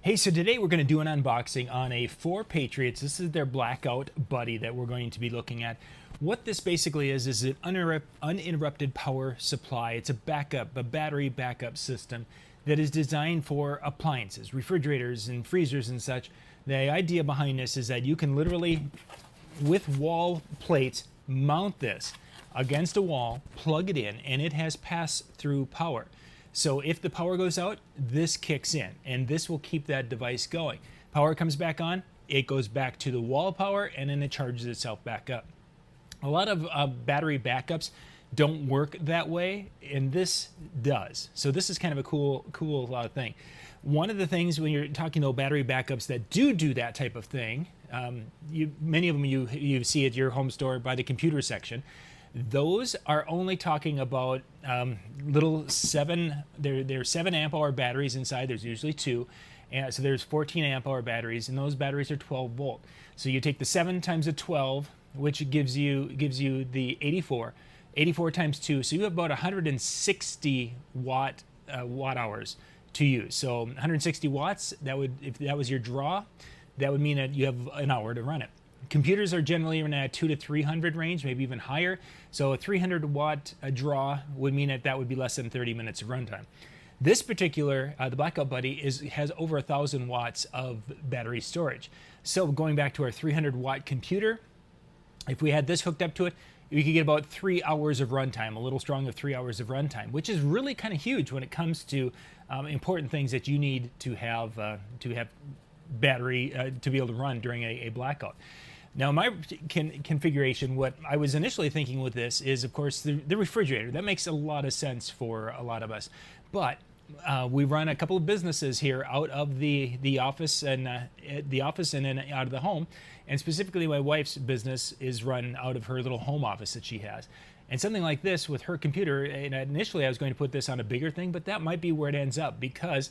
Hey, so today we're going to do an unboxing on a 4Patriots. This is their Blackout buddy that we're going to be looking at. What this basically is an uninterrupted power supply. It's a battery backup system that is designed for appliances, refrigerators and freezers and such. The idea behind this is that you can literally, with wall plates, mount this against a wall, plug it in, and it has pass-through power. So if the power goes out, this kicks in, and this will keep that device going. Power comes back on, it goes back to the wall power, and then it charges itself back up. A lot of battery backups don't work that way, and this does. So this is kind of a cool thing. One of the things when you're talking about battery backups that do that type of thing, many of them you see at your home store by the computer section. Those are only talking about they're 7 amp hour batteries inside. There's usually 2, and so there's 14 amp hour batteries, and those batteries are 12 volt. So you take the 7 times the 12, which gives you the 84 times 2, so you have about 160 watt hours to use. So 160 watts, if that was your draw, that would mean that you have an hour to run it. Computers are generally in that 200 to 300 range, maybe even higher. So a 300 watt draw would mean that would be less than 30 minutes of runtime. This particular, the Blackout Buddy, has over 1,000 watts of battery storage. So going back to our 300 watt computer, if we had this hooked up to it, we could get about 3 hours of runtime, a little strong of 3 hours of runtime, which is really kind of huge when it comes to important things that you need to have battery to be able to run during a blackout. Now, my configuration, what I was initially thinking with this is, of course, the refrigerator. That makes a lot of sense for a lot of us. But we run a couple of businesses here out of the office and then out of the home. And specifically, my wife's business is run out of her little home office that she has. And something like this with her computer, and initially I was going to put this on a bigger thing, but that might be where it ends up, because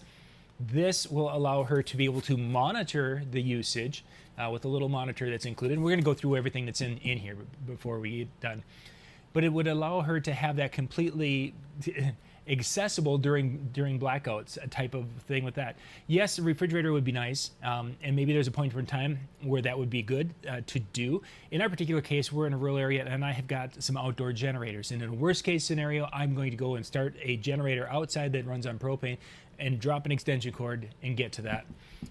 this will allow her to be able to monitor the usage with a little monitor that's included. And we're going to go through everything that's in here before we get done. But it would allow her to have that completely accessible during blackouts, a type of thing with that. Yes, a refrigerator would be nice, and maybe there's a point in time where that would be good to do. In our particular case, we're in a rural area, and I have got some outdoor generators. And in a worst case scenario, I'm going to go and start a generator outside that runs on propane and drop an extension cord and get to that.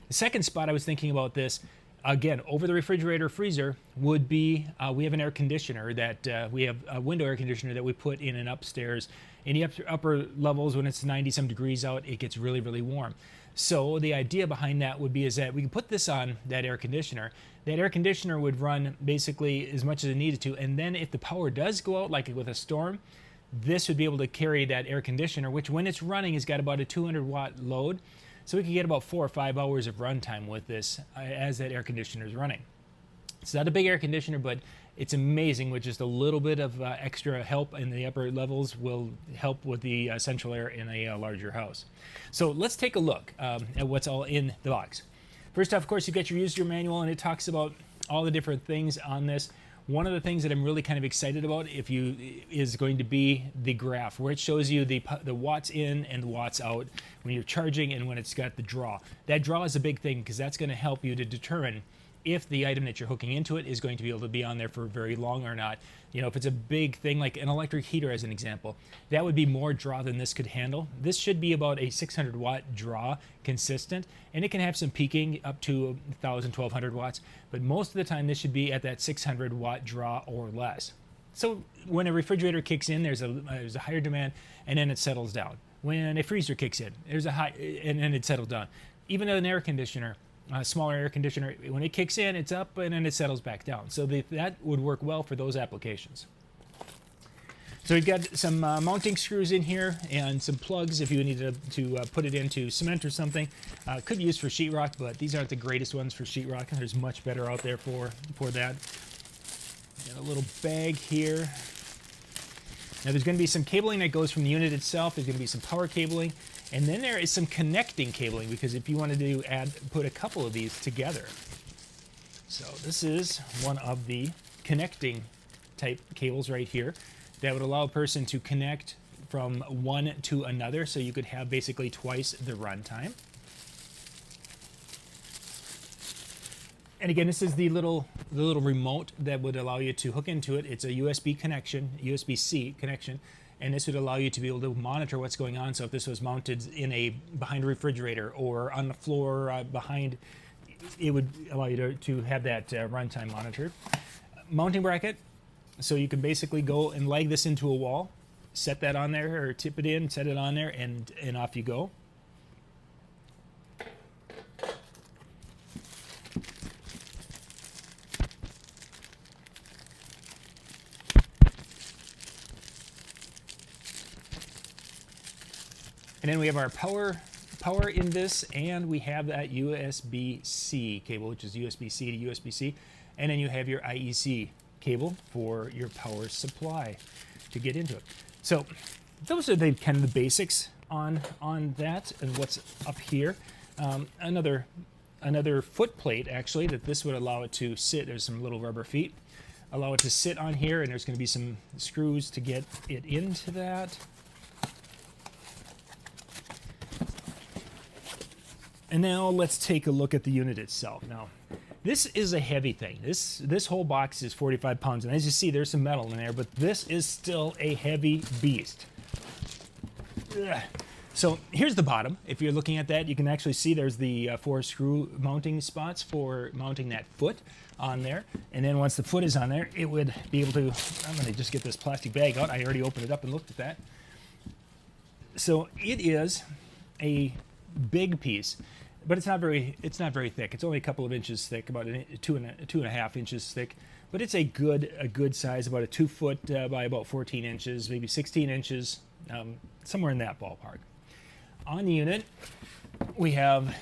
The second spot I was thinking about this, again, over the refrigerator freezer, would be we have an air conditioner that we have a window air conditioner that we put in an upstairs. In the upper levels, when it's 90 some degrees out, it gets really, really warm. So the idea behind that would be is that we can put this on that air conditioner. That air conditioner would run basically as much as it needed to, and then if the power does go out, like with a storm, this would be able to carry that air conditioner, which when it's running has got about a 200 watt load. So we could get about 4 or 5 hours of runtime with this as that air conditioner is running. It's not a big air conditioner, but it's amazing with just a little bit of extra help in the upper levels will help with the central air in a larger house. So let's take a look at what's all in the box. First off, of course, you get your user manual, and it talks about all the different things on this. One of the things that I'm really kind of excited about is going to be the graph, where it shows you the watts in and the watts out when you're charging and when it's got the draw. That draw is a big thing, because that's going to help you to determine if the item that you're hooking into it is going to be able to be on there for very long or not. You know, if it's a big thing like an electric heater as an example, that would be more draw than this could handle. This should be about a 600 watt draw consistent, and it can have some peaking up to 1,000, 1,200 watts, but most of the time this should be at that 600 watt draw or less. So when a refrigerator kicks in, there's a higher demand, and then it settles down. When a freezer kicks in, there's a high, and then it settles down. Even an air conditioner, a smaller air conditioner, when it kicks in, it's up and then it settles back down. So that would work well for those applications. So we've got some mounting screws in here and some plugs if you need to put it into cement or something. Could be used for sheetrock, but these aren't the greatest ones for sheetrock. There's much better out there for that. Got a little bag here. Now there's going to be some cabling that goes from the unit itself. There's going to be some power cabling. And then there is some connecting cabling, because if you wanted to put a couple of these together. So this is one of the connecting type cables right here that would allow a person to connect from one to another, so you could have basically twice the runtime. And again, this is the little remote that would allow you to hook into it. It's a USB connection, USB-C connection, and this would allow you to be able to monitor what's going on. So if this was mounted behind a refrigerator or on the floor behind, it would allow you to have that runtime monitored. Mounting bracket, so you can basically go and leg this into a wall, set that on there, or tip it in, set it on there, and off you go. And then we have our power in this, and we have that USB-C cable, which is USB-C to USB-C. And then you have your IEC cable for your power supply to get into it. So those are the kind of the basics on that and what's up here. Another foot plate, actually, that this would allow it to sit. There's some little rubber feet. Allow it to sit on here, and there's going to be some screws to get it into that. And now let's take a look at the unit itself. Now, this is a heavy thing. This whole box is 45 pounds, and as you see, there's some metal in there, but this is still a heavy beast. Ugh. So here's the bottom. If you're looking at that, you can actually see there's the 4 screw mounting spots for mounting that foot on there. And then once the foot is on there, it would be able to, I'm going to just get this plastic bag out. I already opened it up and looked at that. So it is a big piece. But it's not very thick. It's only a couple of inches thick, about 2.5 inches thick. But it's a good size, about a 2 foot by about 14 inches, maybe 16 inches, somewhere in that ballpark. On the unit, we have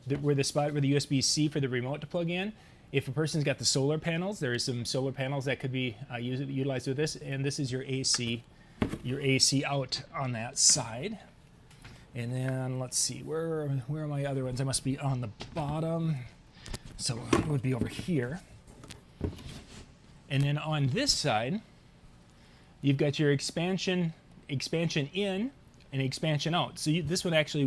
the spot where the USB-C for the remote to plug in. If a person's got the solar panels, there is some solar panels that could be utilized with this, and this is your AC out on that side. And then let's see, where are my other ones? I must be on the bottom. So it would be over here. And then on this side, you've got your expansion in and expansion out. So this one actually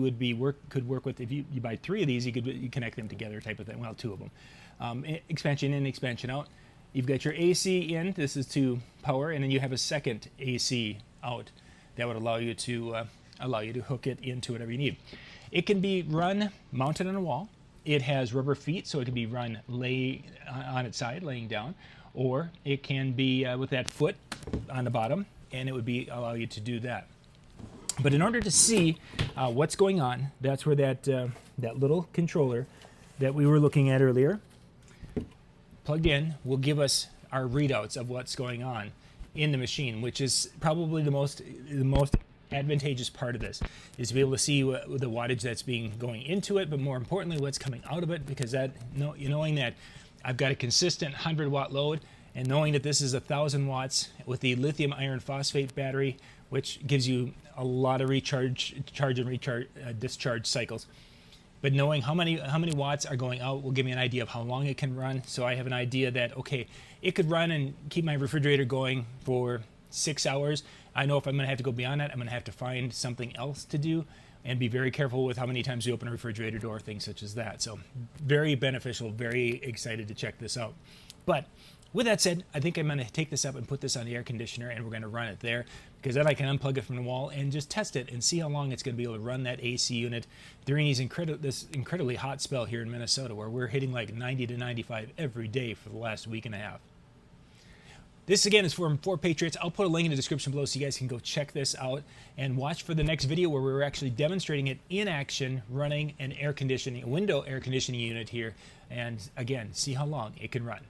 could work with, if you buy 3 of these, you connect them together type of thing. Well, 2 of them. Expansion in, expansion out. You've got your AC in. This is to power, and then you have a second AC out that would allow you to hook it into whatever you need. It can be run mounted on a wall. It has rubber feet, so it can be run on its side, laying down, or it can be with that foot on the bottom, and it would allow you to do that. But in order to see what's going on, that's where that little controller that we were looking at earlier, plugged in, will give us our readouts of what's going on in the machine, which is probably the most advantageous part of this, is to be able to see the wattage that's going into it, but more importantly what's coming out of it, because knowing that I've got a consistent 100-watt load, and knowing that this is 1,000 watts with the lithium iron phosphate battery, which gives you a lot of discharge cycles. But knowing how many watts are going out will give me an idea of how long it can run. So I have an idea that, okay, it could run and keep my refrigerator going for 6 hours. I know if I'm going to have to go beyond that, I'm going to have to find something else to do, and be very careful with how many times you open a refrigerator door, things such as that. So very beneficial, very excited to check this out. But with that said, I think I'm going to take this up and put this on the air conditioner, and we're going to run it there, because then I can unplug it from the wall and just test it and see how long it's going to be able to run that AC unit during this incredibly hot spell here in Minnesota, where we're hitting like 90 to 95 every day for the last week and a half. This again is from 4Patriots. I'll put a link in the description below so you guys can go check this out and watch for the next video where we're actually demonstrating it in action, running a window air conditioning unit here, and again, see how long it can run.